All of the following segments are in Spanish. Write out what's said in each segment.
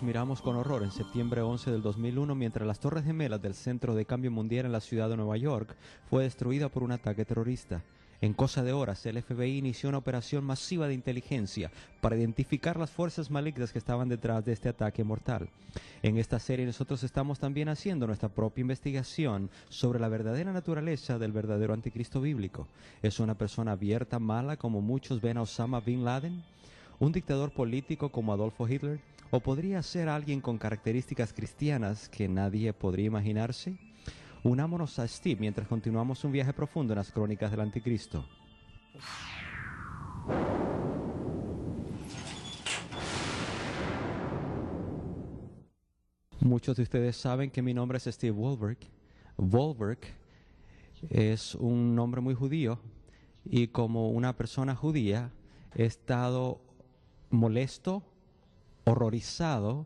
miramos con horror en septiembre 11 del 2001 mientras las Torres Gemelas del Centro de Cambio Mundial en la ciudad de Nueva York fue destruida por un ataque terrorista. En cosa de horas, el FBI inició una operación masiva de inteligencia para identificar las fuerzas malignas que estaban detrás de este ataque mortal. En esta serie nosotros estamos también haciendo nuestra propia investigación sobre la verdadera naturaleza del verdadero anticristo bíblico. ¿Es una persona abierta, mala, como muchos ven a Osama Bin Laden? ¿Un dictador político como Adolfo Hitler? ¿O podría ser alguien con características cristianas que nadie podría imaginarse? Unámonos a Steve mientras continuamos un viaje profundo en las crónicas del anticristo. Muchos de ustedes saben que mi nombre es Steve Wohlberg. Wohlberg es un nombre muy judío y como una persona judía he estado molesto, horrorizado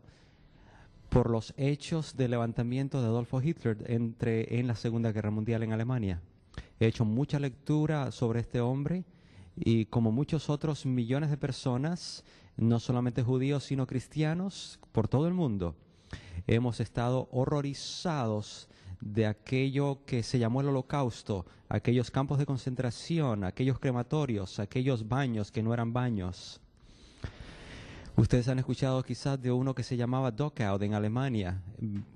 por los hechos del levantamiento de Adolfo Hitler en la Segunda Guerra Mundial en Alemania. He hecho mucha lectura sobre este hombre y como muchos otros millones de personas, no solamente judíos sino cristianos por todo el mundo, hemos estado horrorizados de aquello que se llamó el Holocausto, aquellos campos de concentración, aquellos crematorios, aquellos baños que no eran baños. Ustedes han escuchado quizás de uno que se llamaba Dachau en Alemania.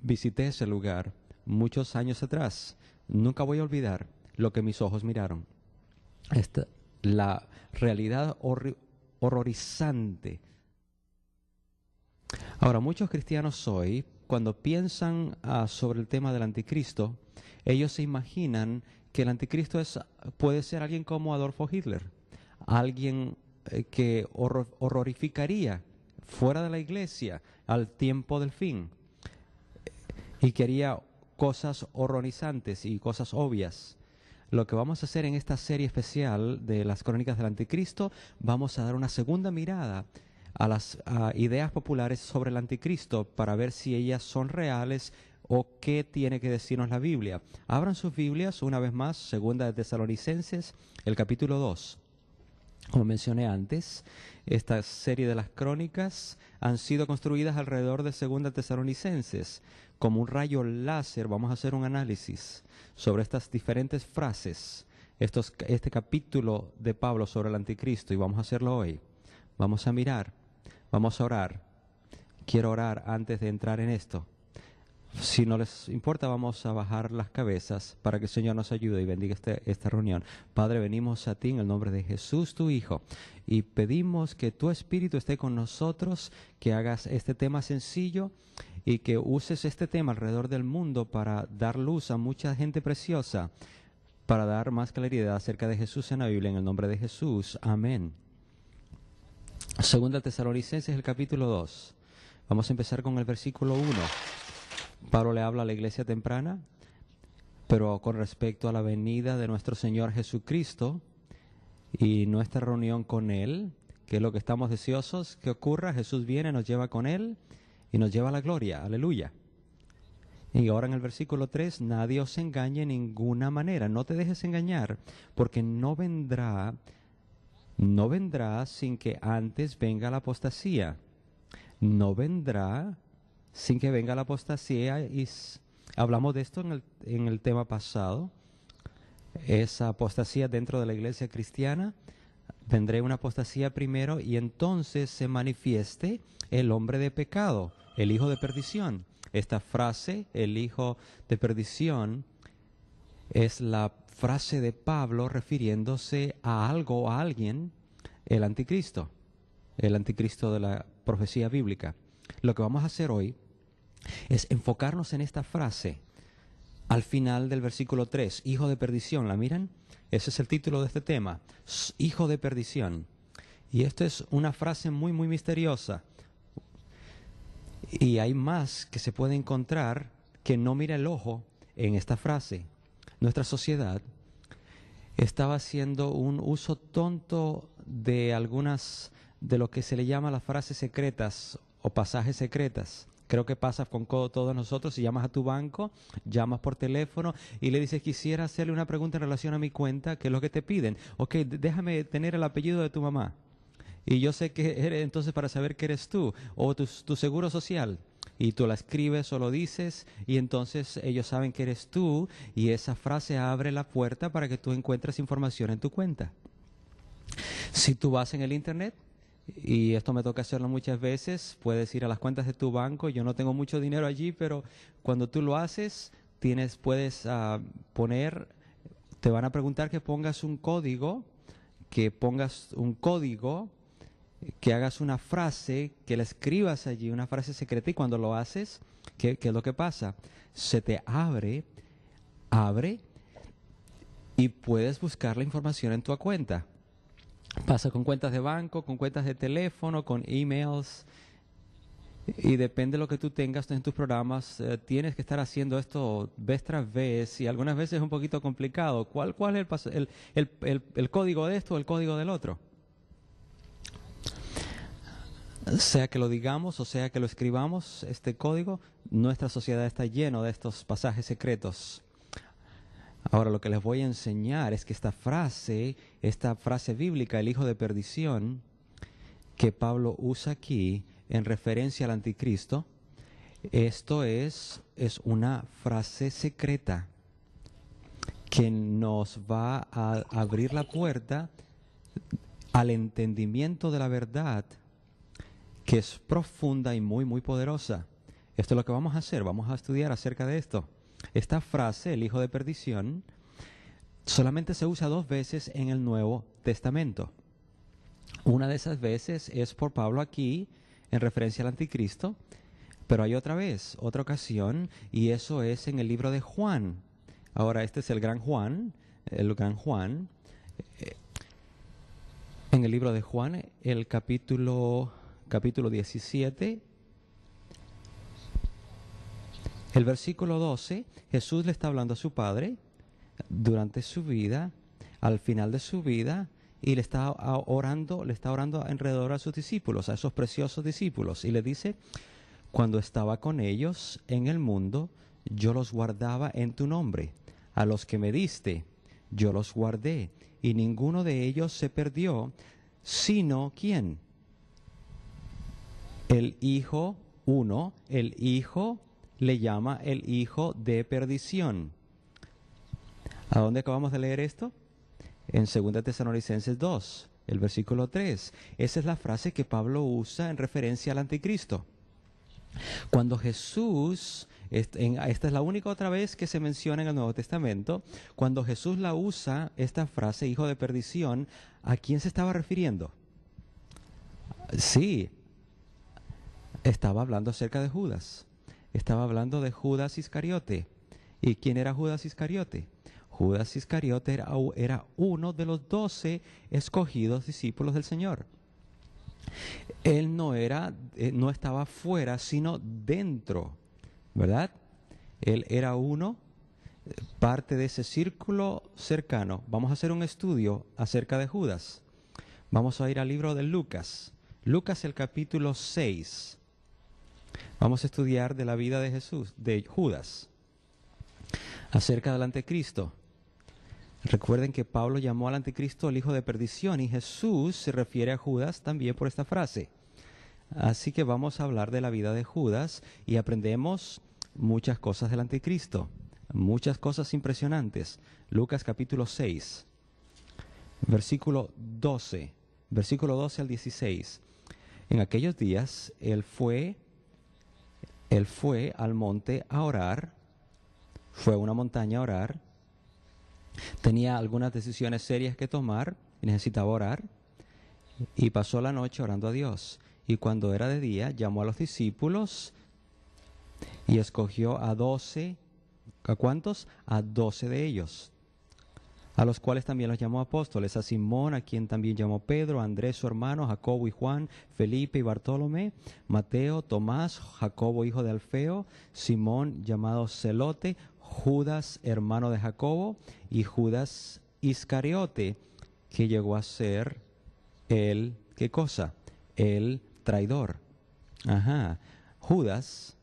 Visité ese lugar muchos años atrás. Nunca voy a olvidar lo que mis ojos miraron. La realidad horrorizante. Ahora, muchos cristianos hoy, cuando piensan sobre el tema del anticristo, ellos se imaginan que el anticristo puede ser alguien como Adolfo Hitler, alguien que horrorificaría fuera de la iglesia al tiempo del fin y que haría cosas horrorizantes y cosas obvias. Lo que vamos a hacer en esta serie especial de las crónicas del anticristo, vamos a dar una segunda mirada a las ideas populares sobre el anticristo para ver si ellas son reales o qué tiene que decirnos la Biblia. Abran sus Biblias una vez más, Segunda de Tesalonicenses, el capítulo 2. Como mencioné antes, esta serie de las crónicas han sido construidas alrededor de Segunda Tesalonicenses. Como un rayo láser vamos a hacer un análisis sobre estas diferentes frases, este capítulo de Pablo sobre el anticristo, y vamos a hacerlo hoy. Vamos a mirar, vamos a orar. Quiero orar antes de entrar en esto. Si no les importa, vamos a bajar las cabezas para que el Señor nos ayude y bendiga esta reunión. Padre, venimos a ti en el nombre de Jesús, tu Hijo, y pedimos que tu Espíritu esté con nosotros, que hagas este tema sencillo y que uses este tema alrededor del mundo para dar luz a mucha gente preciosa, para dar más claridad acerca de Jesús en la Biblia, en el nombre de Jesús. Amén. Segunda Tesalonicenses, el capítulo 2. Vamos a empezar con el versículo 1. Pablo le habla a la iglesia temprana, pero con respecto a la venida de nuestro Señor Jesucristo y nuestra reunión con Él, que es lo que estamos deseosos que ocurra. Jesús viene, nos lleva con Él y nos lleva a la gloria. Aleluya. Y ahora en el versículo 3, nadie os engañe en ninguna manera. No te dejes engañar, porque no vendrá sin que antes venga la apostasía. No vendrá sin que venga la apostasía, y hablamos de esto en el tema pasado. Esa apostasía dentro de la iglesia cristiana, vendrá una apostasía primero y entonces se manifieste el hombre de pecado, el hijo de perdición. Esta frase, el hijo de perdición, es la frase de Pablo refiriéndose a algo o a alguien, el anticristo de la profecía bíblica. Lo que vamos a hacer hoy es enfocarnos en esta frase al final del versículo 3, hijo de perdición. ¿La miran? Ese es el título de este tema, hijo de perdición. Y esto es una frase muy, muy misteriosa. Y hay más que se puede encontrar que no mira el ojo en esta frase. Nuestra sociedad estaba haciendo un uso tonto de algunas de lo que se le llama las frases secretas o pasajes secretas. Creo que pasa con todos nosotros. Si llamas a tu banco, llamas por teléfono y le dices, quisiera hacerle una pregunta en relación a mi cuenta, ¿qué es lo que te piden? Ok, déjame tener el apellido de tu mamá. Y yo sé que eres, entonces para saber que eres tú, o tu seguro social, y tú la escribes o lo dices, y entonces ellos saben que eres tú, y esa frase abre la puerta para que tú encuentres información en tu cuenta. Si tú vas en el internet, y esto me toca hacerlo muchas veces, puedes ir a las cuentas de tu banco. Yo no tengo mucho dinero allí, pero cuando tú lo haces, puedes poner, te van a preguntar que pongas un código, que hagas una frase, que la escribas allí, una frase secreta, y cuando lo haces, ¿qué es lo que pasa? Se te abre y puedes buscar la información en tu cuenta. Pasa con cuentas de banco, con cuentas de teléfono, con emails, y depende de lo que tú tengas en tus programas, tienes que estar haciendo esto vez tras vez, y algunas veces es un poquito complicado. ¿Cuál es el código de esto o el código del otro? Sea que lo digamos o sea que lo escribamos, este código, nuestra sociedad está llena de estos pasajes secretos. Ahora lo que les voy a enseñar es que esta frase bíblica, el hijo de perdición, que Pablo usa aquí en referencia al anticristo, esto es una frase secreta que nos va a abrir la puerta al entendimiento de la verdad, que es profunda y muy, muy poderosa. Esto es lo que vamos a hacer, vamos a estudiar acerca de esto. Esta frase, el hijo de perdición, solamente se usa 2 veces en el Nuevo Testamento. Una de esas veces es por Pablo aquí, en referencia al anticristo, pero hay otra ocasión, y eso es en el libro de Juan. Ahora, este es el gran Juan, en el libro de Juan, el capítulo 17, el versículo 12, Jesús le está hablando a su Padre durante su vida, al final de su vida, y le está orando alrededor a sus discípulos, a esos preciosos discípulos, y le dice: cuando estaba con ellos en el mundo, yo los guardaba en tu nombre. A los que me diste, yo los guardé, y ninguno de ellos se perdió, sino ¿quién? El Hijo, el Hijo le llama el hijo de perdición. ¿A dónde acabamos de leer esto? En 2 Tesalonicenses 2, el versículo 3. Esa es la frase que Pablo usa en referencia al anticristo. Cuando Jesús, esta es la única otra vez que se menciona en el Nuevo Testamento, cuando Jesús la usa, esta frase, hijo de perdición, ¿a quién se estaba refiriendo? Sí, estaba hablando acerca de Judas. Estaba hablando de Judas Iscariote. ¿Y quién era Judas Iscariote? Judas Iscariote era uno de los 12 escogidos discípulos del Señor. Él no estaba fuera, sino dentro, ¿verdad? Él era parte de ese círculo cercano. Vamos a hacer un estudio acerca de Judas. Vamos a ir al libro de Lucas. Lucas, el capítulo 6. Vamos a estudiar de la vida de Judas, acerca del anticristo. Recuerden que Pablo llamó al anticristo el hijo de perdición, y Jesús se refiere a Judas también por esta frase. Así que vamos a hablar de la vida de Judas y aprendemos muchas cosas del anticristo, muchas cosas impresionantes. Lucas capítulo 6, versículo 12 al 16. En aquellos días él fue al monte a orar, fue a una montaña a orar, tenía algunas decisiones serias que tomar y necesitaba orar, y pasó la noche orando a Dios. Y cuando era de día, llamó a los discípulos y escogió a 12, ¿a cuántos? A 12 de ellos, a los cuales también los llamó apóstoles: a Simón, a quien también llamó Pedro, a Andrés su hermano, Jacobo y Juan, Felipe y Bartolomé, Mateo, Tomás, Jacobo hijo de Alfeo, Simón llamado Celote, Judas hermano de Jacobo, y Judas Iscariote, que llegó a ser el, ¿qué cosa? El traidor. Judas,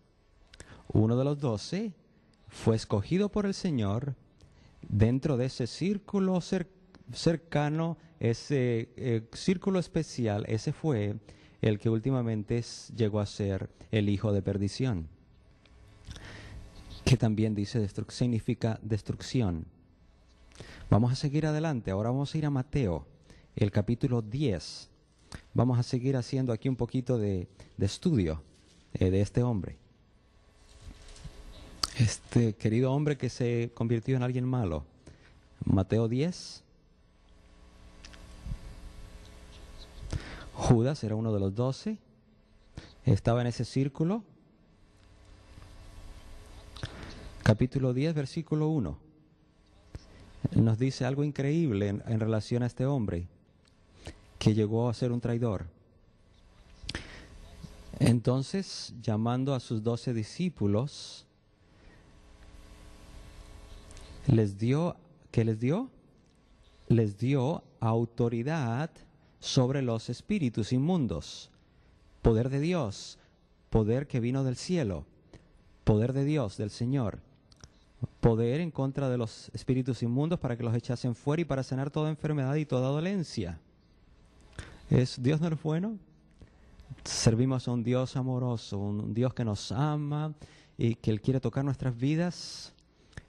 uno de los 12, fue escogido por el Señor dentro de ese círculo cercano ese círculo especial, ese fue el que últimamente llegó a ser el hijo de perdición, que también dice significa destrucción. Vamos a seguir adelante, ahora vamos a ir a Mateo, el capítulo 10. Vamos a seguir haciendo aquí un poquito de estudio de este hombre. Este querido hombre que se convirtió en alguien malo. Mateo 10. Judas era uno de los 12. Estaba en ese círculo. Capítulo 10, versículo 1. Nos dice algo increíble en relación a este hombre que llegó a ser un traidor. Entonces, llamando a sus 12 discípulos, ¿qué les dio? Les dio autoridad sobre los espíritus inmundos. Poder de Dios, poder que vino del cielo, poder de Dios, del Señor. Poder en contra de los espíritus inmundos para que los echasen fuera y para sanar toda enfermedad y toda dolencia. ¿Dios no es bueno? Servimos a un Dios amoroso, un Dios que nos ama y que Él quiere tocar nuestras vidas.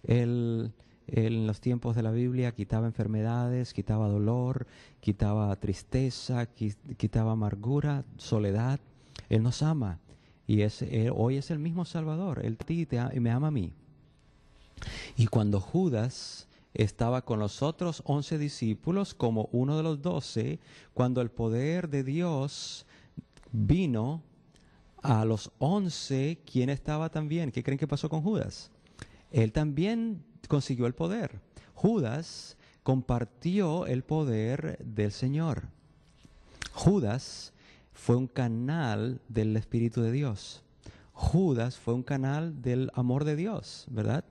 Él en los tiempos de la Biblia quitaba enfermedades, quitaba dolor, quitaba tristeza, quitaba amargura, soledad. Él nos ama y hoy es el mismo Salvador. Él me ama a mí. Y cuando Judas estaba con los otros 11 discípulos como uno de los 12, cuando el poder de Dios vino a los 11, ¿quién estaba también? ¿Qué creen que pasó con Judas? Él también consiguió el poder. Judas compartió el poder del Señor. Judas fue un canal del Espíritu de Dios. Judas fue un canal del amor de Dios, ¿verdad?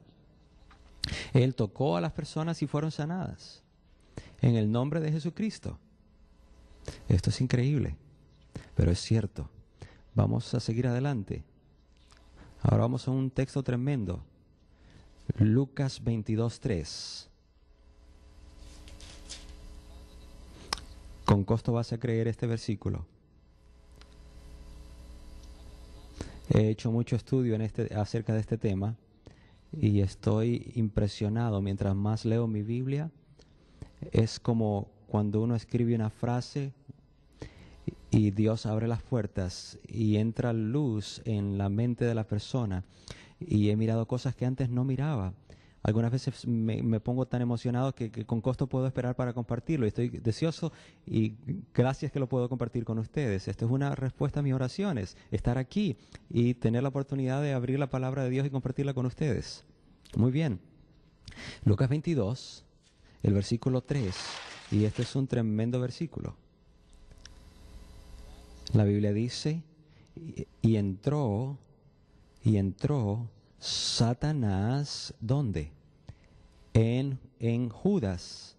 Él tocó a las personas y fueron sanadas en el nombre de Jesucristo. Esto es increíble, pero es cierto. Vamos a seguir adelante. Ahora vamos a un texto tremendo. Lucas 22:3. Con costo vas a creer este versículo. He hecho mucho estudio acerca de este tema y estoy impresionado. Mientras más leo mi Biblia, es como cuando uno escribe una frase y Dios abre las puertas y entra luz en la mente de la persona. Y he mirado cosas que antes no miraba. Algunas veces me pongo tan emocionado que con costo puedo esperar para compartirlo. Y estoy deseoso y gracias que lo puedo compartir con ustedes. Esto es una respuesta a mis oraciones. Estar aquí y tener la oportunidad de abrir la palabra de Dios y compartirla con ustedes. Muy bien. Lucas 22, el versículo 3. Y este es un tremendo versículo. La Biblia dice, y entró Satanás, ¿dónde? En Judas,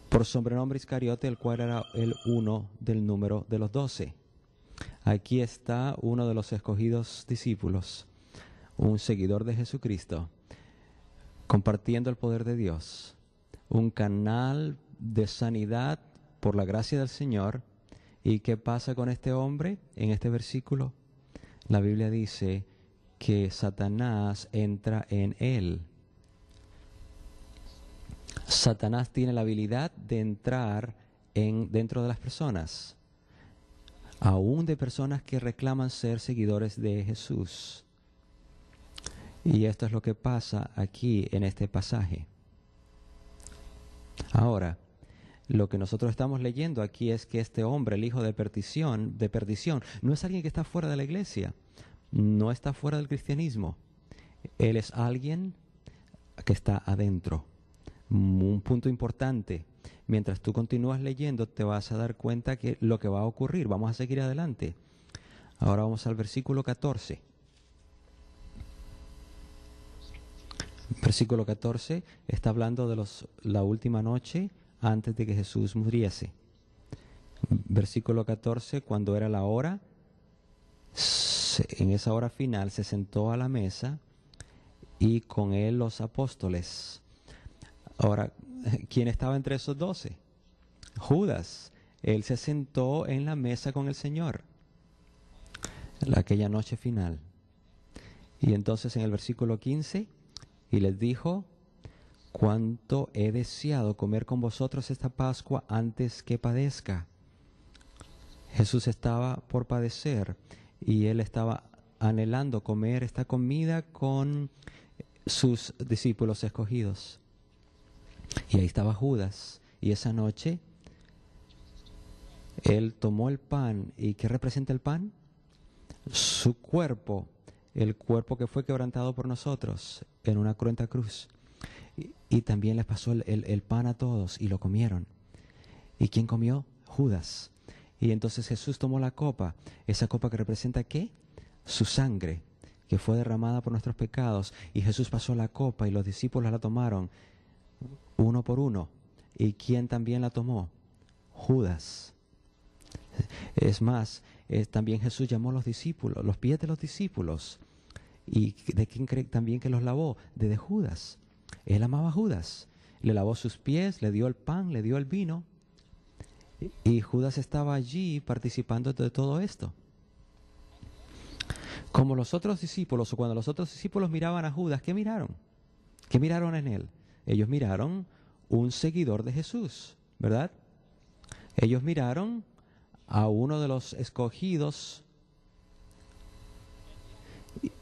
por sobrenombre Iscariote, el cual era el uno del número de los 12. Aquí está uno de los escogidos discípulos, un seguidor de Jesucristo, compartiendo el poder de Dios, un canal de sanidad por la gracia del Señor. ¿Y qué pasa con este hombre en este versículo? La Biblia dice que Satanás entra en él. Satanás tiene la habilidad de entrar dentro de las personas, aún de personas que reclaman ser seguidores de Jesús. Y esto es lo que pasa aquí en este pasaje. Ahora, lo que nosotros estamos leyendo aquí es que este hombre, el hijo de perdición, no es alguien que está fuera de la iglesia, no está fuera del cristianismo. Él es alguien que está adentro. Un punto importante. Mientras tú continúas leyendo, te vas a dar cuenta que lo que va a ocurrir. Vamos a seguir adelante. Ahora vamos al versículo 14. Versículo 14 está hablando de la última noche antes de que Jesús muriese. Versículo 14, cuando era la hora, en esa hora final se sentó a la mesa y con él los apóstoles. Ahora, ¿quién estaba entre esos 12? Judas. Él se sentó en la mesa con el Señor aquella noche final. Y entonces en el versículo 15, y les dijo: cuánto he deseado comer con vosotros esta Pascua antes que padezca. Jesús estaba por padecer y él estaba anhelando comer esta comida con sus discípulos escogidos. Y ahí estaba Judas, y esa noche él tomó el pan. ¿Y qué representa el pan? Su cuerpo, el cuerpo que fue quebrantado por nosotros en una cruenta cruz. Y también les pasó el pan a todos y lo comieron. ¿Y quién comió? Judas. Y entonces Jesús tomó la copa, esa copa que representa ¿qué? Su sangre, que fue derramada por nuestros pecados. Y Jesús pasó la copa y los discípulos la tomaron uno por uno. ¿Y quién también la tomó? Judas. Es más, también Jesús llamó a los discípulos, los pies de los discípulos. ¿Y de quién cree también que los lavó? De Judas. Él amaba a Judas. Le lavó sus pies, le dio el pan, le dio el vino. Y Judas estaba allí participando de todo esto. Como los otros discípulos, o cuando los otros discípulos miraban a Judas, ¿qué miraron? ¿Qué miraron en él? Ellos miraron un seguidor de Jesús, ¿verdad? Ellos miraron a uno de los escogidos.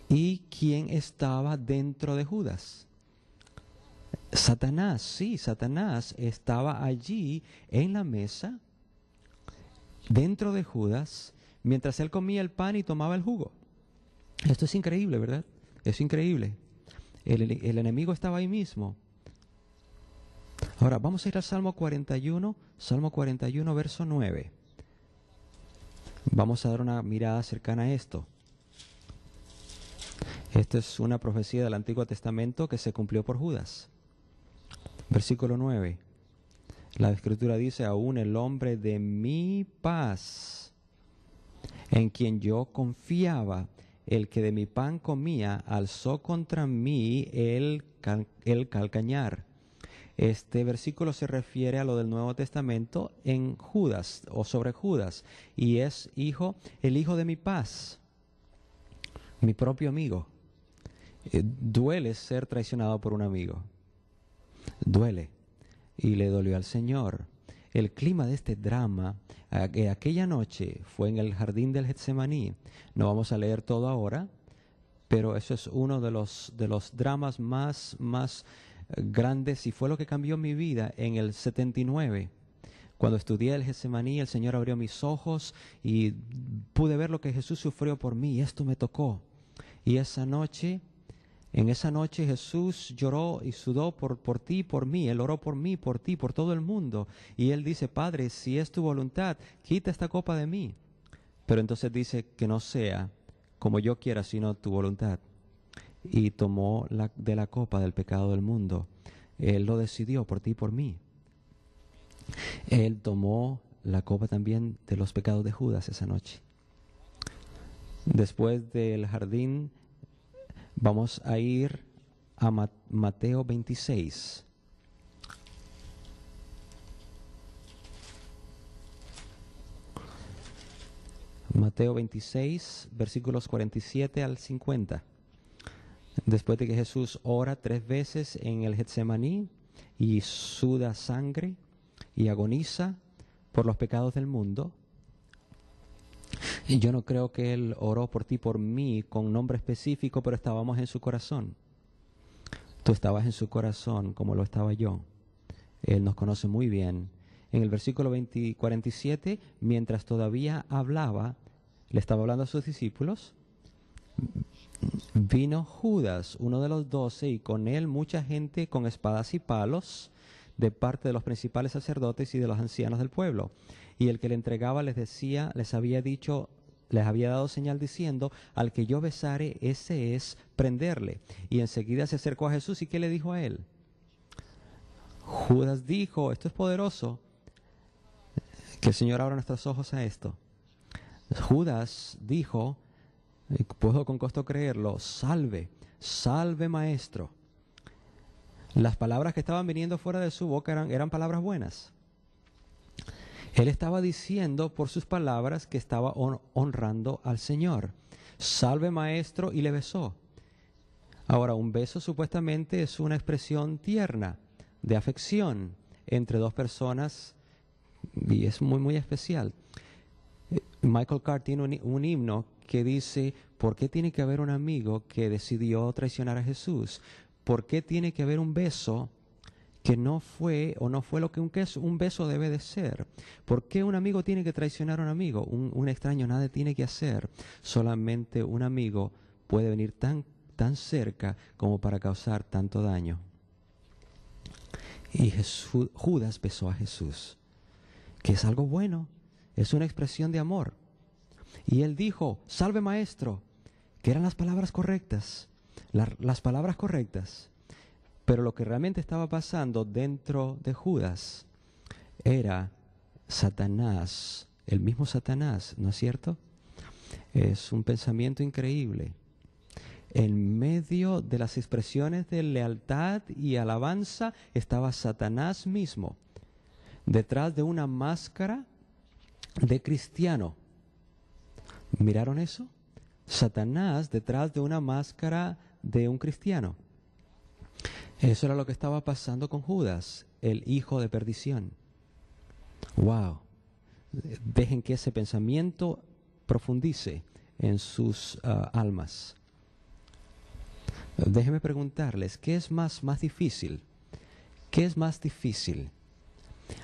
¿Y quién estaba dentro de Judas? Satanás. Sí, Satanás estaba allí en la mesa, dentro de Judas, mientras él comía el pan y tomaba el jugo. Esto es increíble, ¿verdad? Es increíble. El enemigo estaba ahí mismo. Ahora, vamos a ir al Salmo 41, verso 9. Vamos a dar una mirada cercana a esto. Esta es una profecía del Antiguo Testamento que se cumplió por Judas. Versículo 9. La Escritura dice: aún el hombre de mi paz, en quien yo confiaba, el que de mi pan comía, alzó contra mí el calcañar. Este versículo se refiere a lo del Nuevo Testamento en Judas, o sobre Judas, y es el hijo de mi paz, mi propio amigo. Duele ser traicionado por un amigo. Duele. Y le dolió al Señor. El clima de este drama, aquella noche, fue en el jardín del Getsemaní. No vamos a leer todo ahora, pero eso es uno de los dramas más grandes, y fue lo que cambió mi vida en el 79. Cuando estudié el Getsemaní, el Señor abrió mis ojos y pude ver lo que Jesús sufrió por mí, y esto me tocó. Y en esa noche Jesús lloró y sudó por ti y por mí. Él oró por mí, por ti, por todo el mundo. Y Él dice: Padre, si es tu voluntad, quita esta copa de mí. Pero entonces dice: que no sea como yo quiera, sino tu voluntad. Y tomó de la copa del pecado del mundo. Él lo decidió por ti y por mí. Él tomó la copa también de los pecados de Judas esa noche. Después del jardín, vamos a ir a Mateo 26. Mateo 26, versículos 47 al 50. Después de que Jesús ora 3 veces en el Getsemaní y suda sangre y agoniza por los pecados del mundo. Y yo no creo que Él oró por ti, por mí, con nombre específico, pero estábamos en su corazón. Tú estabas en su corazón como lo estaba yo. Él nos conoce muy bien. En el versículo 47, mientras todavía hablaba, le estaba hablando a sus discípulos, vino Judas, uno de los 12, y con él mucha gente con espadas y palos, de parte de los principales sacerdotes y de los ancianos del pueblo. Y el que le entregaba les había dado señal diciendo: al que yo besare, ese es prenderle. Y enseguida se acercó a Jesús, ¿y qué le dijo a él? Judas dijo: esto es poderoso, que el Señor abra nuestros ojos a esto. Judas dijo, y puedo con costo creerlo: salve, salve, maestro. Las palabras que estaban viniendo fuera de su boca eran palabras buenas. Él estaba diciendo por sus palabras que estaba honrando al Señor. Salve maestro, y le besó. Ahora, un beso supuestamente es una expresión tierna, de afección entre dos personas, y es muy, muy especial. Michael Card tiene un himno que dice: ¿por qué tiene que haber un amigo que decidió traicionar a Jesús? ¿Por qué tiene que haber un beso que no fue lo que un beso debe de ser? ¿Por qué un amigo tiene que traicionar a un amigo? Un extraño nada tiene que hacer. Solamente un amigo puede venir tan cerca como para causar tanto daño. Y Judas besó a Jesús, que es algo bueno, es una expresión de amor. Y él dijo: salve maestro, que eran las palabras correctas, las palabras correctas. Pero lo que realmente estaba pasando dentro de Judas era Satanás, el mismo Satanás, ¿no es cierto? Es un pensamiento increíble. En medio de las expresiones de lealtad y alabanza estaba Satanás mismo, detrás de una máscara de cristiano. ¿Miraron eso? Satanás detrás de una máscara de un cristiano. Eso era lo que estaba pasando con Judas, el hijo de perdición. ¡Wow! Dejen que ese pensamiento profundice en sus almas. Déjenme preguntarles, ¿qué es más difícil? ¿Qué es más difícil?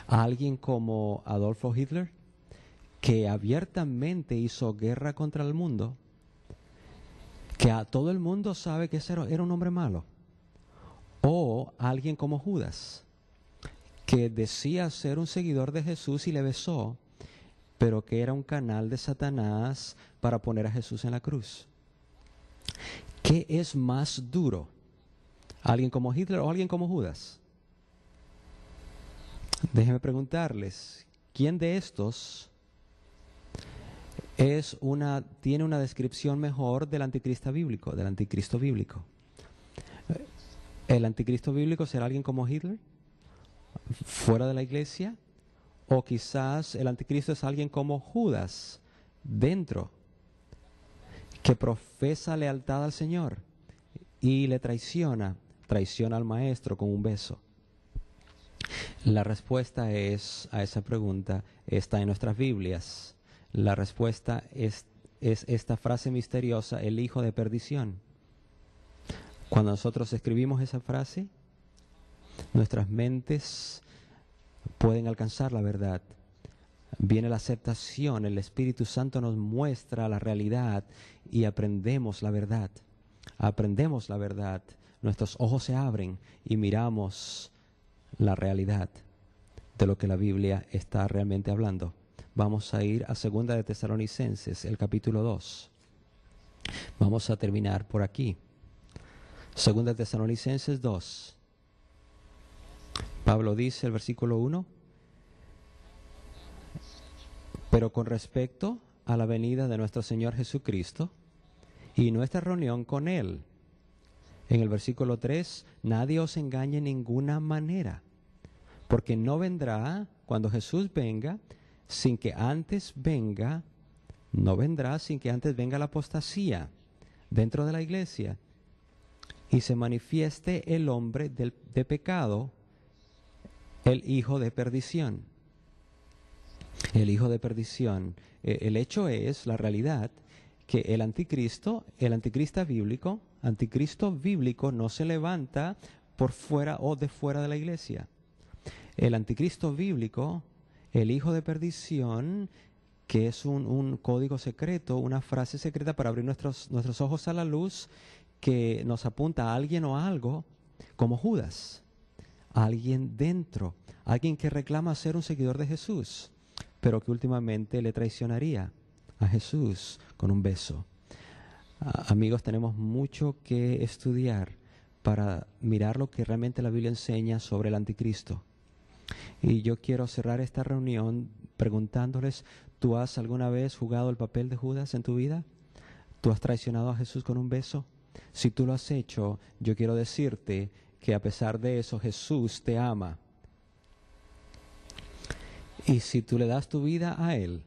¿A alguien como Adolfo Hitler, que abiertamente hizo guerra contra el mundo, que a todo el mundo sabe que ese era un hombre malo? ¿O alguien como Judas, que decía ser un seguidor de Jesús y le besó, pero que era un canal de Satanás para poner a Jesús en la cruz? ¿Qué es más duro? ¿Alguien como Hitler o alguien como Judas? Déjenme preguntarles, ¿quién de estos tiene una descripción mejor del anticristo bíblico, ¿El anticristo bíblico será alguien como Hitler, fuera de la iglesia? ¿O quizás el anticristo es alguien como Judas, dentro, que profesa lealtad al Señor y le traiciona al maestro con un beso? La respuesta a esa pregunta está en nuestras Biblias. La respuesta es esta frase misteriosa: el hijo de perdición. Cuando nosotros escribimos esa frase, nuestras mentes pueden alcanzar la verdad. Viene la aceptación, el Espíritu Santo nos muestra la realidad y aprendemos la verdad. Aprendemos la verdad, nuestros ojos se abren y miramos la realidad de lo que la Biblia está realmente hablando. Vamos a ir a 2 de Tesalonicenses, el capítulo 2. Vamos a terminar por aquí. 2 de Tesalonicenses 2. Pablo dice, el versículo 1: pero con respecto a la venida de nuestro Señor Jesucristo y nuestra reunión con Él. En el versículo 3, nadie os engañe en ninguna manera, porque no vendrá cuando Jesús venga sin que antes venga la apostasía dentro de la iglesia y se manifieste el hombre de pecado, el hijo de perdición. El hijo de perdición. El hecho es, la realidad, que el anticristo bíblico no se levanta por fuera o de fuera de la iglesia. El anticristo bíblico, el hijo de perdición, que es un código secreto, una frase secreta para abrir nuestros ojos a la luz, que nos apunta a alguien o a algo, como Judas, alguien dentro, alguien que reclama ser un seguidor de Jesús, pero que últimamente le traicionaría a Jesús con un beso. Amigos, tenemos mucho que estudiar para mirar lo que realmente la Biblia enseña sobre el anticristo. Y yo quiero cerrar esta reunión preguntándoles, ¿tú has alguna vez jugado el papel de Judas en tu vida? ¿Tú has traicionado a Jesús con un beso? Si tú lo has hecho, yo quiero decirte que a pesar de eso Jesús te ama. Y si tú le das tu vida a Él,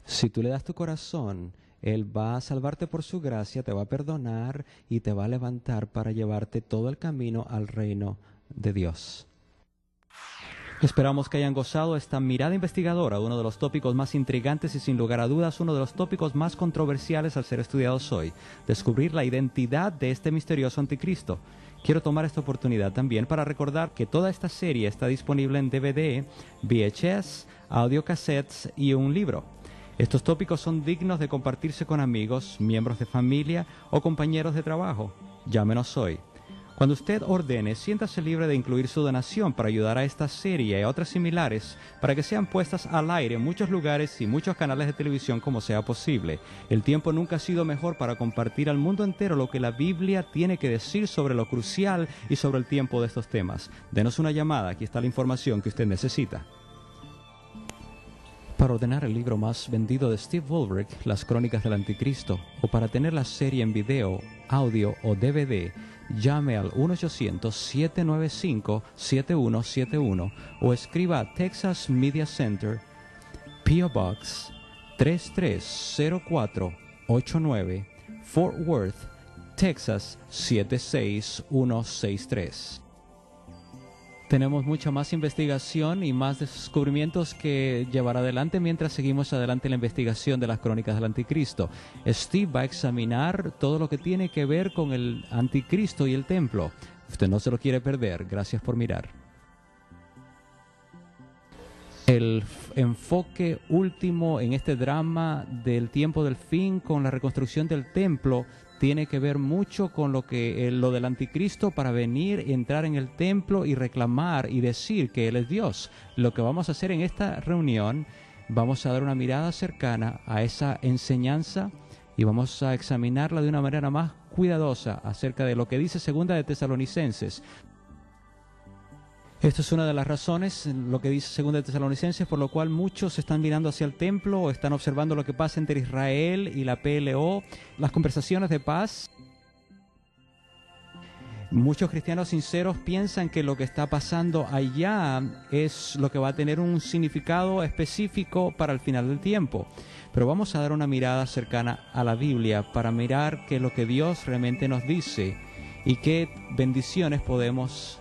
si tú le das tu corazón, Él va a salvarte por su gracia, te va a perdonar y te va a levantar para llevarte todo el camino al reino de Dios. Esperamos que hayan gozado esta mirada investigadora, uno de los tópicos más intrigantes y sin lugar a dudas uno de los tópicos más controversiales al ser estudiados hoy, descubrir la identidad de este misterioso anticristo. Quiero tomar esta oportunidad también para recordar que toda esta serie está disponible en DVD, VHS, audiocassettes y un libro. Estos tópicos son dignos de compartirse con amigos, miembros de familia o compañeros de trabajo. Llámenos hoy. Cuando usted ordene, siéntase libre de incluir su donación para ayudar a esta serie y a otras similares para que sean puestas al aire en muchos lugares y muchos canales de televisión como sea posible. El tiempo nunca ha sido mejor para compartir al mundo entero lo que la Biblia tiene que decir sobre lo crucial y sobre el tiempo de estos temas. Denos una llamada, aquí está la información que usted necesita. Para ordenar el libro más vendido de Steve Woolrich, Las Crónicas del Anticristo, o para tener la serie en video, audio o DVD, llame al 1-800-795-7171 o escriba a Texas Media Center, P.O. Box 330489, Fort Worth, Texas 76163. Tenemos mucha más investigación y más descubrimientos que llevar adelante mientras seguimos adelante la investigación de las crónicas del anticristo. Steve va a examinar todo lo que tiene que ver con el anticristo y el templo. Usted no se lo quiere perder. Gracias por mirar. El enfoque último en este drama del tiempo del fin con la reconstrucción del templo tiene que ver mucho con lo del anticristo para venir, entrar en el templo y reclamar y decir que Él es Dios. Lo que vamos a hacer en esta reunión, vamos a dar una mirada cercana a esa enseñanza y vamos a examinarla de una manera más cuidadosa acerca de lo que dice Segunda de Tesalonicenses. Esto es una de las razones, lo que dice Segunda de Tesalonicenses, por lo cual muchos están mirando hacia el templo o están observando lo que pasa entre Israel y la PLO, las conversaciones de paz. Muchos cristianos sinceros piensan que lo que está pasando allá es lo que va a tener un significado específico para el final del tiempo. Pero vamos a dar una mirada cercana a la Biblia para mirar qué es lo que Dios realmente nos dice y qué bendiciones podemos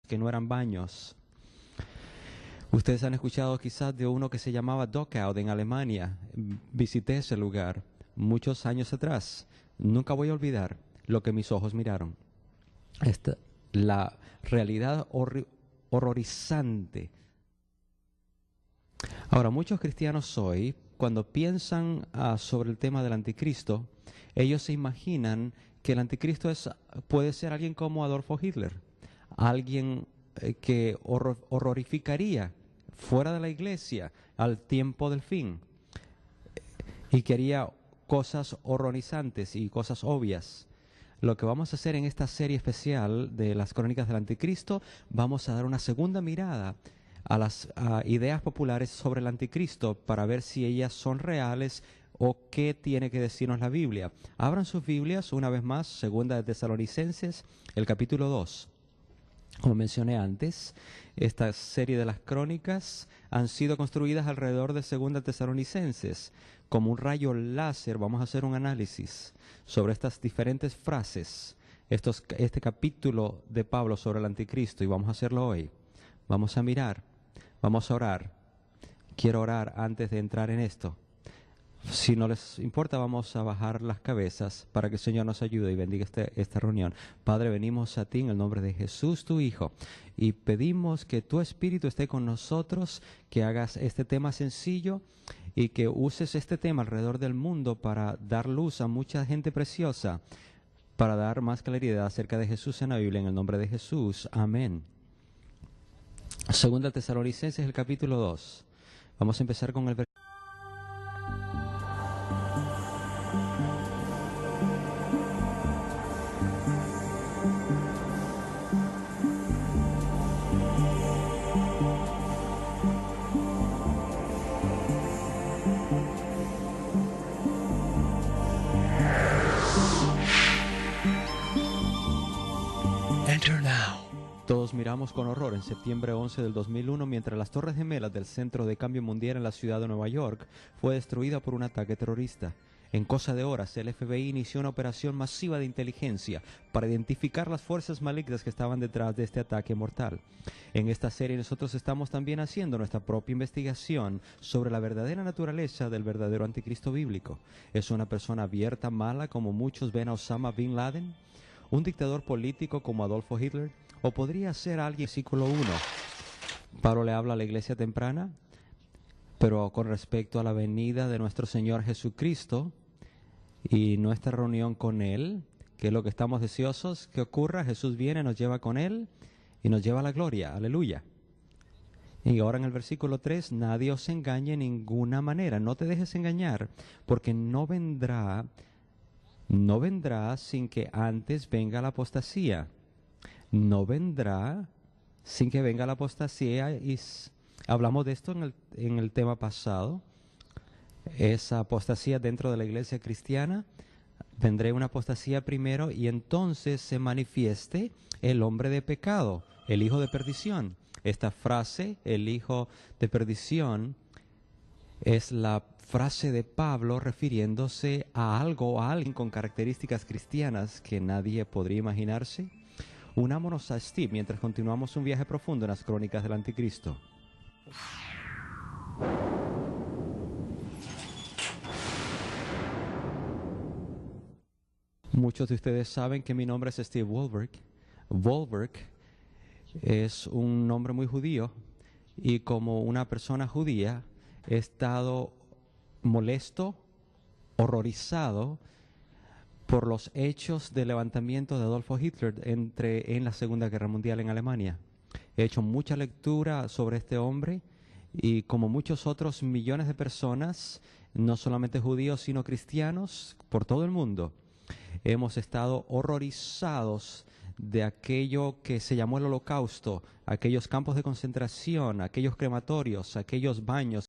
que no eran baños. Ustedes han escuchado quizás de uno que se llamaba Dockout en Alemania. Visité ese lugar muchos años atrás. Nunca voy a olvidar lo que mis ojos miraron. La realidad horrorizante. Ahora, muchos cristianos hoy, cuando piensan sobre el tema del anticristo, ellos se imaginan que el anticristo puede ser alguien como Adolfo Hitler. Alguien que horrorificaría fuera de la iglesia al tiempo del fin y que haría cosas horrorizantes y cosas obvias. Lo que vamos a hacer en esta serie especial de las crónicas del anticristo, vamos a dar una segunda mirada a las ideas populares sobre el anticristo para ver si ellas son reales o qué tiene que decirnos la Biblia. Abran sus Biblias una vez más, Segunda de Tesalonicenses, el capítulo 2. Como mencioné antes, esta serie de las crónicas han sido construidas alrededor de Segunda Tesalonicenses. Como un rayo láser vamos a hacer un análisis sobre estas diferentes frases, este capítulo de Pablo sobre el anticristo, y vamos a hacerlo hoy. Vamos a mirar, vamos a orar. Quiero orar antes de entrar en esto. Si no les importa, vamos a bajar las cabezas para que el Señor nos ayude y bendiga esta reunión. Padre, venimos a ti en el nombre de Jesús, tu Hijo, y pedimos que tu Espíritu esté con nosotros, que hagas este tema sencillo y que uses este tema alrededor del mundo para dar luz a mucha gente preciosa para dar más claridad acerca de Jesús en la Biblia. En el nombre de Jesús, amén. Segunda Tesalonicenses, el capítulo 2. Vamos a empezar con el versículo. Enter now. Todos miramos con horror en septiembre 11 del 2001 mientras las Torres Gemelas del Centro de Cambio Mundial en la ciudad de Nueva York fue destruida por un ataque terrorista. En cosa de horas, el FBI inició una operación masiva de inteligencia para identificar las fuerzas malignas que estaban detrás de este ataque mortal. En esta serie nosotros estamos también haciendo nuestra propia investigación sobre la verdadera naturaleza del verdadero anticristo bíblico. ¿Es una persona abierta, mala, como muchos ven a Osama Bin Laden? ¿Un dictador político como Adolfo Hitler? ¿O podría ser alguien? Versículo 1. Pablo le habla a la iglesia temprana, pero con respecto a la venida de nuestro Señor Jesucristo y nuestra reunión con Él, que es lo que estamos deseosos que ocurra. Jesús viene, nos lleva con Él y nos lleva a la gloria. Aleluya. Y ahora en el versículo 3, nadie os engañe en ninguna manera. No te dejes engañar, porque no vendrá sin que antes venga la apostasía. No vendrá sin que venga la apostasía. Y hablamos de esto en el tema pasado. Esa apostasía dentro de la iglesia cristiana. Vendré una apostasía primero y entonces se manifieste el hombre de pecado, el hijo de perdición. Esta frase, el hijo de perdición, es la frase de Pablo refiriéndose a algo o a alguien con características cristianas que nadie podría imaginarse. Unámonos a Steve mientras continuamos un viaje profundo en las crónicas del anticristo. Muchos de ustedes saben que mi nombre es Steve Wohlberg. Wohlberg es un nombre muy judío y como una persona judía he estado molesto, horrorizado por los hechos de levantamiento de Adolfo Hitler en la Segunda Guerra Mundial en Alemania. He hecho mucha lectura sobre este hombre y como muchos otros millones de personas, no solamente judíos sino cristianos por todo el mundo, hemos estado horrorizados de aquello que se llamó el Holocausto, aquellos campos de concentración, aquellos crematorios, aquellos baños